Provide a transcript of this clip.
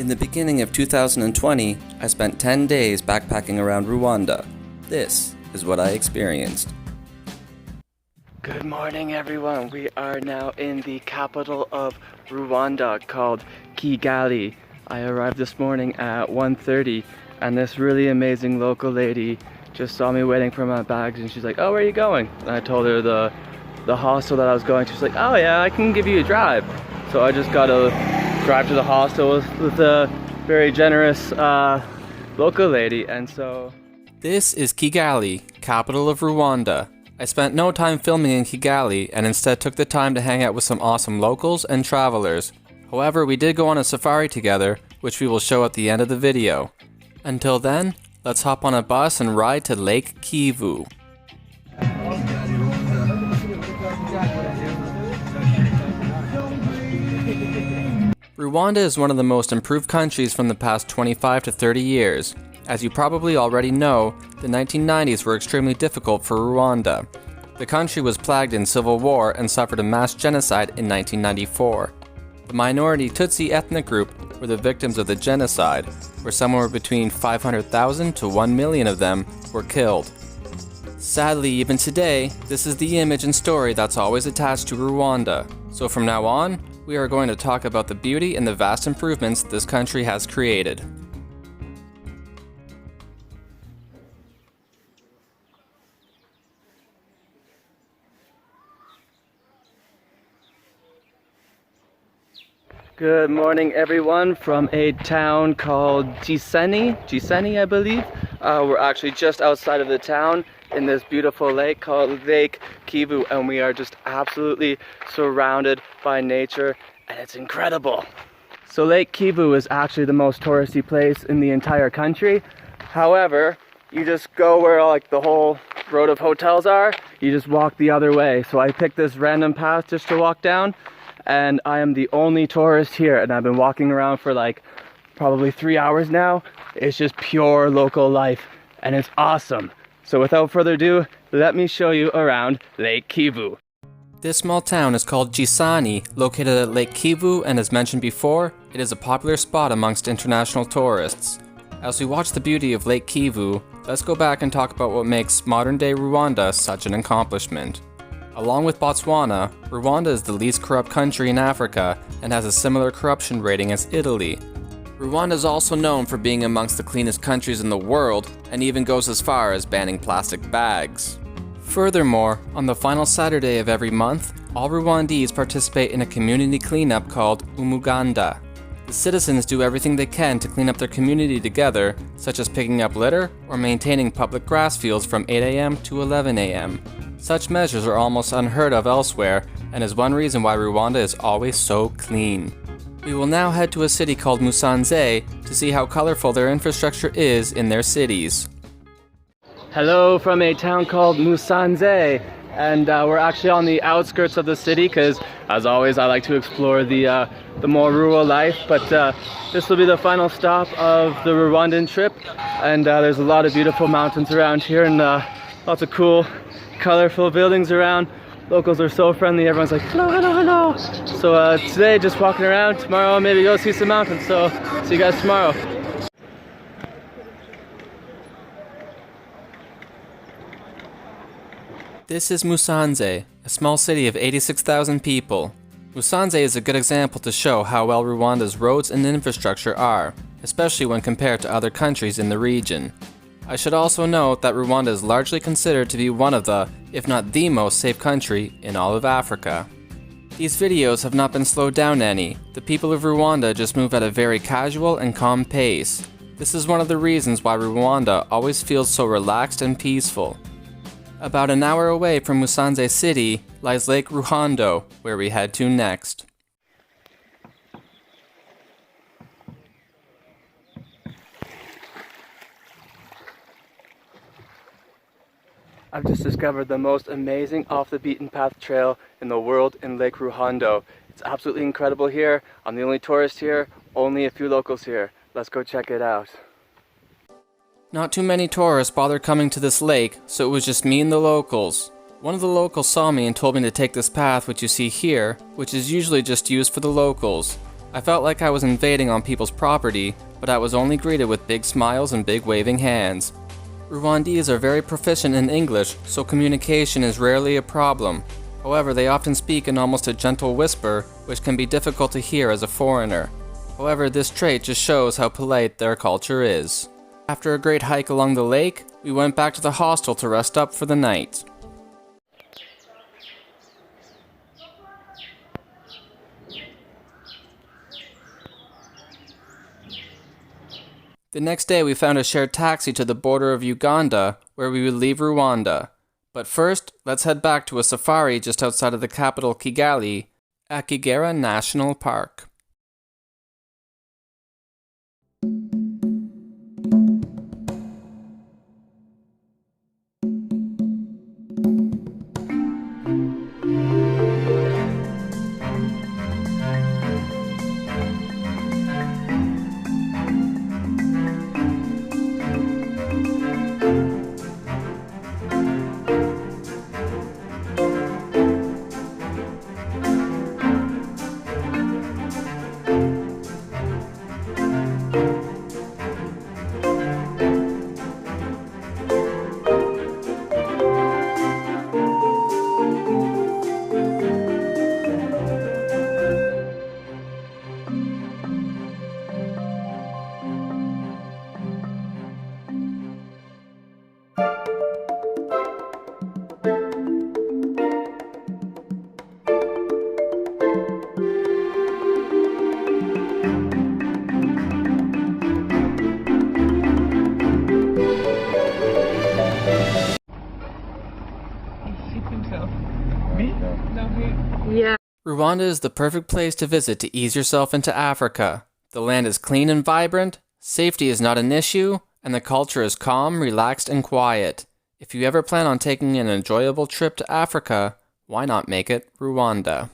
In the beginning of 2020, I spent 10 days backpacking around Rwanda. This is what I experienced. Good morning, everyone. We are now in the capital of Rwanda called Kigali. I arrived this morning at 1:30 and this really amazing local lady just saw me waiting for my bags and she's like, "Oh, where are you going?" And I told her the hostel that I was going to. She's like, "Oh yeah, I can give you a drive." So I just got to drive to the hostel with a very generous local lady, and so... This is Kigali, capital of Rwanda. I spent no time filming in Kigali and instead took the time to hang out with some awesome locals and travelers. However, we did go on a safari together, which we will show at the end of the video. Until then, let's hop on a bus and ride to Lake Kivu. Rwanda is one of the most improved countries from the past 25 to 30 years. As you probably already know, the 1990s were extremely difficult for Rwanda. The country was plagued in civil war and suffered a mass genocide in 1994. The minority Tutsi ethnic group were the victims of the genocide, where somewhere between 500,000 to 1 million of them were killed. Sadly, even today, this is the image and story that's always attached to Rwanda. So from now on, we are going to talk about the beauty and the vast improvements this country has created. Good morning, everyone, from a town called Gisenyi, I believe. We're actually just outside of the town in this beautiful lake called Lake Kivu, and we are just absolutely surrounded by nature, and it's incredible. So Lake Kivu is actually the most touristy place in the entire country. However, you just go where like the whole road of hotels are, you just walk the other way. So I picked this random path just to walk down, and I am the only tourist here, and I've been walking around for like probably 3 hours now. It's just pure local life, and it's awesome. So without further ado, let me show you around Lake Kivu. This small town is called Gisenyi, located at Lake Kivu, and as mentioned before, it is a popular spot amongst international tourists. As we watch the beauty of Lake Kivu, let's go back and talk about what makes modern-day Rwanda such an accomplishment. Along with Botswana, Rwanda is the least corrupt country in Africa and has a similar corruption rating as Italy. Rwanda is also known for being amongst the cleanest countries in the world and even goes as far as banning plastic bags. Furthermore, on the final Saturday of every month, all Rwandese participate in a community cleanup called Umuganda. The citizens do everything they can to clean up their community together, such as picking up litter or maintaining public grass fields from 8 a.m. to 11 a.m. Such measures are almost unheard of elsewhere and is one reason why Rwanda is always so clean. We will now head to a city called Musanze to see how colorful their infrastructure is in their cities. Hello from a town called Musanze, and we're actually on the outskirts of the city because, as always, I like to explore the more rural life, but this will be the final stop of the Rwandan trip, and there's a lot of beautiful mountains around here and lots of cool, colorful buildings around. Locals are so friendly, everyone's like, hello, hello, hello. So today, just walking around. Tomorrow, maybe go see some mountains. So, see you guys tomorrow. This is Musanze, a small city of 86,000 people. Musanze is a good example to show how well Rwanda's roads and infrastructure are, especially when compared to other countries in the region. I should also note that Rwanda is largely considered to be one of the, if not the most safe country in all of Africa. These videos have not been slowed down any. The people of Rwanda just move at a very casual and calm pace. This is one of the reasons why Rwanda always feels so relaxed and peaceful. About an hour away from Musanze city lies Lake Ruhondo, where we head to next. I've just discovered the most amazing off-the-beaten-path trail in the world in Lake Ruhondo. It's absolutely incredible here. I'm the only tourist here, only a few locals here. Let's go check it out. Not too many tourists bother coming to this lake, so it was just me and the locals. One of the locals saw me and told me to take this path which you see here, which is usually just used for the locals. I felt like I was invading on people's property, but I was only greeted with big smiles and big waving hands. Rwandese are very proficient in English, so communication is rarely a problem. However, they often speak in almost a gentle whisper, which can be difficult to hear as a foreigner. However, this trait just shows how polite their culture is. After a great hike along the lake, we went back to the hostel to rest up for the night. The next day we found a shared taxi to the border of Uganda, where we would leave Rwanda. But first, let's head back to a safari just outside of the capital Kigali, at Kigera National Park. Rwanda is the perfect place to visit to ease yourself into Africa. The land is clean and vibrant, safety is not an issue, and the culture is calm, relaxed, and quiet. If you ever plan on taking an enjoyable trip to Africa, why not make it Rwanda?